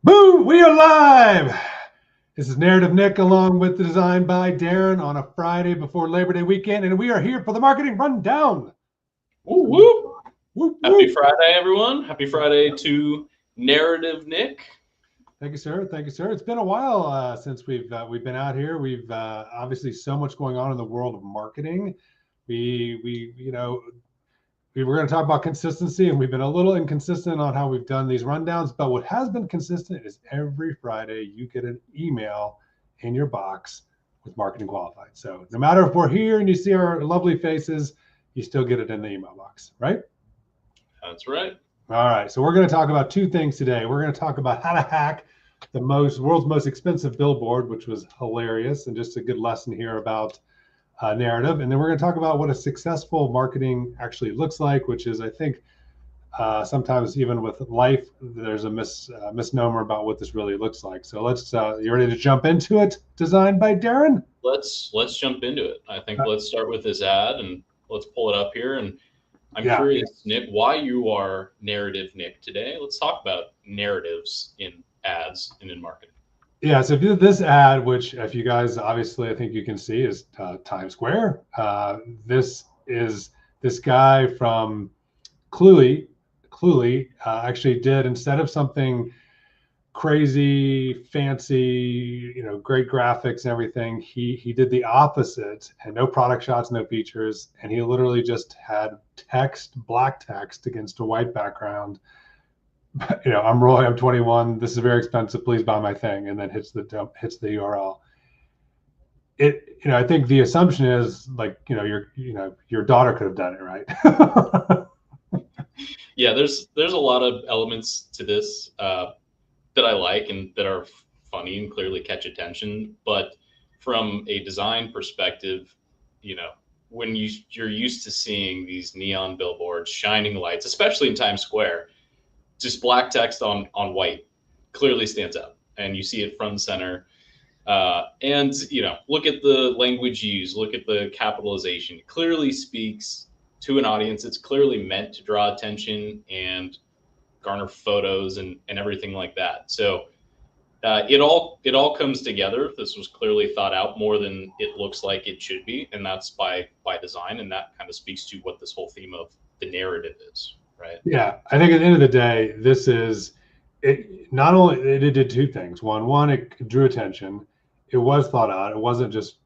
Boom! We are live. This is Narrative Nick along with the Design by Darren on a Friday before Labor Day weekend, and we are here for the marketing rundown. Woo woo! Whoop, Happy whoop. Friday, everyone. Happy Friday to Narrative Nick. Thank you, sir. Thank you, sir. It's been a while since we've been out here. We've obviously so much going on in the world of marketing. We were going to talk about consistency, and we've been a little inconsistent on how we've done these rundowns. But what has been consistent is every Friday you get an email in your box with Marketing Qualified. So no matter if we're here and you see our lovely faces, you still get it in the email box, right? That's right. All right. So we're going to talk about two things today. We're going to talk about how to hack the world's most expensive billboard, which was hilarious, and just a good lesson here about narrative. And then we're going to talk about what a successful marketing actually looks like, which is, I think, sometimes even with life, there's a misnomer about what this really looks like. So you ready to jump into it? Designed by Darren? Let's jump into it. I think let's start with this ad and let's pull it up here. And I'm Yeah. curious, Nick, why you are Narrative Nick today. Let's talk about narratives in ads and in marketing. Yeah, so this ad, which if you guys obviously I think you can see is Times Square. This is this guy from Cluey. Cluey actually did, instead of something crazy, fancy, great graphics and everything, he did the opposite, and no product shots, no features, and he literally just had black text against a white background. I'm Roy, I'm 21, this is very expensive, please buy my thing, and then hits the URL. I think the assumption is like, your daughter could have done it, right? Yeah, there's a lot of elements to this that I like and that are funny and clearly catch attention. But from a design perspective, when you're used to seeing these neon billboards, shining lights, especially in Times Square, just black text on white clearly stands out, and you see it front and center. And look at the language used, look at the capitalization. It clearly speaks to an audience. It's clearly meant to draw attention and garner photos and everything like that. So it all comes together. This was clearly thought out more than it looks like it should be, and that's by design. And that kind of speaks to what this whole theme of the narrative is, right? Yeah, I think at the end of the day, this is it. Not only it did two things. One, it drew attention. It was thought out. It wasn't just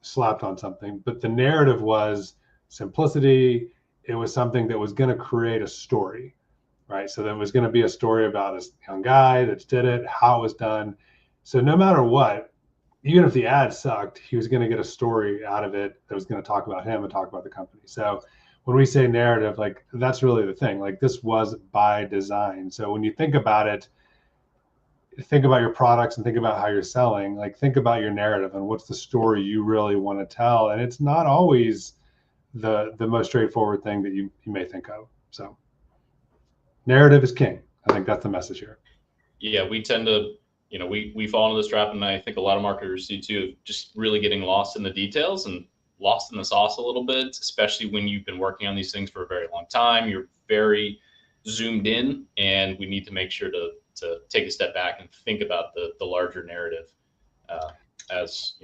slapped on something. But the narrative was simplicity. It was something that was going to create a story, right? So there was going to be a story about a young guy that did it, how it was done. So no matter what, even if the ad sucked, he was going to get a story out of it that was going to talk about him and talk about the company. So when we say narrative, like that's really the thing. Like this was by design. So when you think about it, think about your products and think about how you're selling. Like think about your narrative and what's the story you really want to tell. And it's not always the most straightforward thing that you may think of. So narrative is king. I think that's the message here. Yeah, we tend to, we fall into this trap, and I think a lot of marketers do too, of just really getting lost in the details and lost in the sauce a little bit, especially when you've been working on these things for a very long time. You're very zoomed in, and we need to make sure to take a step back and think about the larger narrative uh, as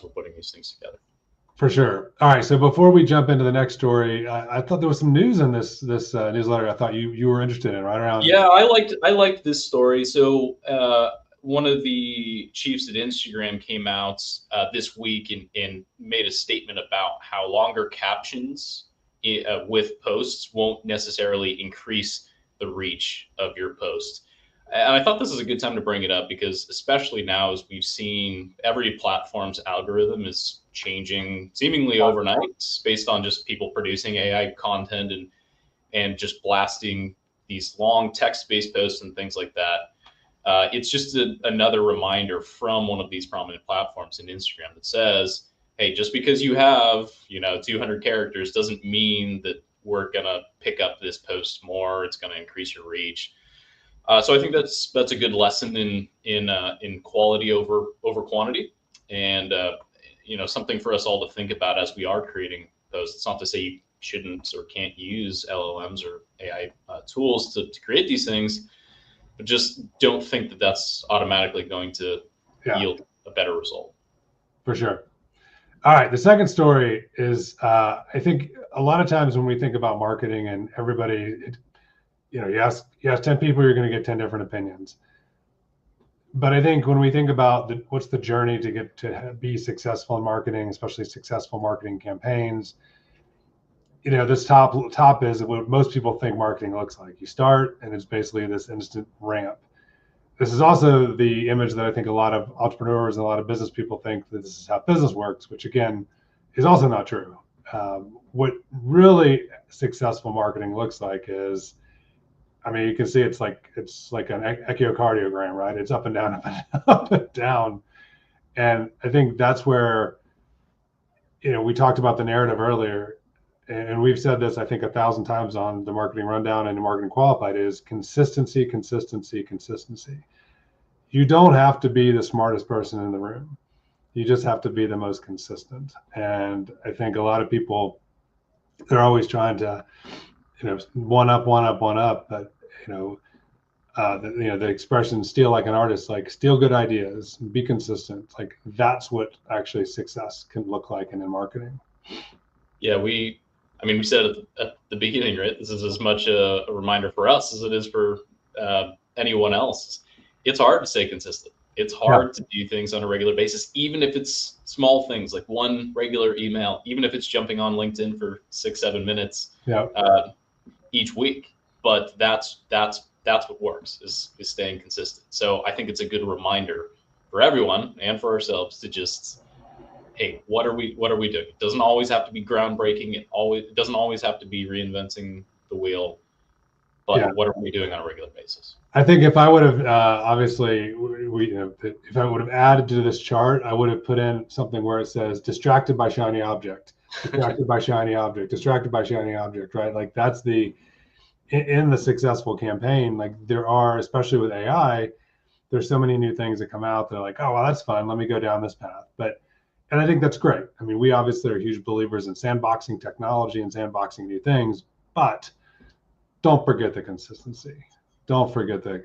we're putting these things together. For sure. All right. So before we jump into the next story, I thought there was some news in this newsletter. I thought you were interested in right around. Yeah, I liked this story. So one of the chiefs at Instagram came out this week and made a statement about how longer captions with posts won't necessarily increase the reach of your post. And I thought this is a good time to bring it up because, especially now, as we've seen, every platform's algorithm is changing seemingly overnight based on just people producing AI content and just blasting these long text-based posts and things like that. It's just another reminder from one of these prominent platforms in Instagram that says, "Hey, just because you have 200 characters doesn't mean that we're gonna pick up this post more. It's gonna increase your reach." So I think that's a good lesson in quality over quantity, and something for us all to think about as we are creating posts. It's not to say you shouldn't or can't use LLMs or AI tools to create these things, but just don't think that that's automatically going to Yeah. yield a better result. For sure. All right. The second story is, I think a lot of times when we think about marketing and everybody, you ask 10 people, you're going to get 10 different opinions. But I think when we think about what's the journey to get to be successful in marketing, especially successful marketing campaigns, this top is what most people think marketing looks like. You start and it's basically this instant ramp. This is also the image that I think a lot of entrepreneurs and a lot of business people think that this is how business works, which again is also not true. What really successful marketing looks like is, you can see it's like an echocardiogram, right? It's up and down, up and up and down. And I think that's where, we talked about the narrative earlier, and we've said this, I think 1,000 times on the Marketing Rundown and the Marketing Qualified, is consistency, consistency, consistency. You don't have to be the smartest person in the room. You just have to be the most consistent. And I think a lot of people, they're always trying to, one up, but the expression "steal like an artist," like steal good ideas, be consistent. Like that's what actually success can look like in marketing. Yeah, we said at the beginning, right? This is as much a reminder for us as it is for anyone else. It's hard to stay consistent. It's hard to do things on a regular basis, even if it's small things like one regular email, even if it's jumping on LinkedIn for 6-7 minutes each week. But that's what works is staying consistent. So I think it's a good reminder for everyone and for ourselves to just, hey, what are we doing? It doesn't always have to be groundbreaking. It doesn't always have to be reinventing the wheel. But what are we doing on a regular basis? I think if I would have obviously if I would have added to this chart, I would have put in something where it says distracted by shiny object, distracted by shiny object, distracted by shiny object, right? Like that's in the successful campaign, like there are, especially with AI, there's so many new things that come out. They're like, oh, well, that's fun. Let me go down this path. And I think that's great. We obviously are huge believers in sandboxing technology and sandboxing new things, but don't forget the consistency. Don't forget that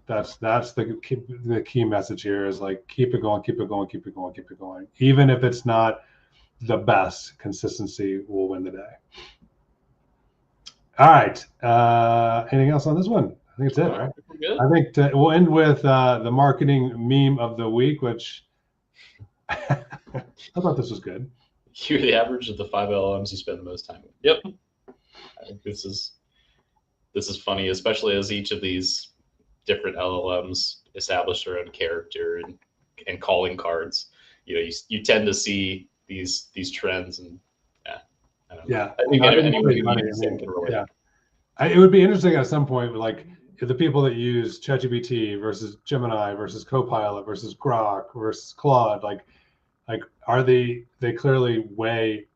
that's the key message here is like, keep it going, keep it going, keep it going, keep it going. Even if it's not the best, consistency will win the day. All right. Anything else on this one? I think it's it, right? I think we'll end with the marketing meme of the week, which I thought this was good. You're the average of the 5 LLMs you spend the most time with. Yep. I think this is funny, especially as each of these different LLMs establish their own character and calling cards. You tend to see these trends and yeah. I think anybody can relate. Yeah. It would be interesting at some point, like if the people that use ChatGPT versus Gemini versus Copilot versus Grok versus Claude, like are they clearly weigh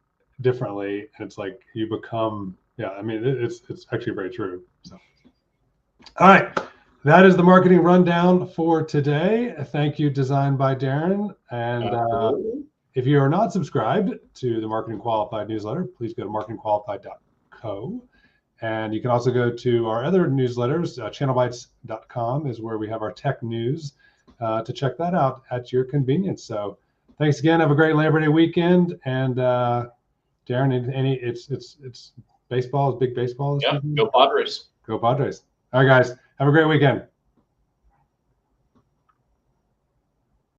differently, and it's like you become it's actually very true. So all right, that is the marketing rundown for today. Thank you, Designed by Darren. And if you are not subscribed to the Marketing Qualified newsletter, please go to marketingqualified.co. And you can also go to our other newsletters. Channelbites.com is where we have our tech news to check that out at your convenience. So thanks again. Have a great Labor Day weekend. And Darren, it's baseball, is big baseball. Yeah, go Padres. Go Padres. All right, guys. Have a great weekend.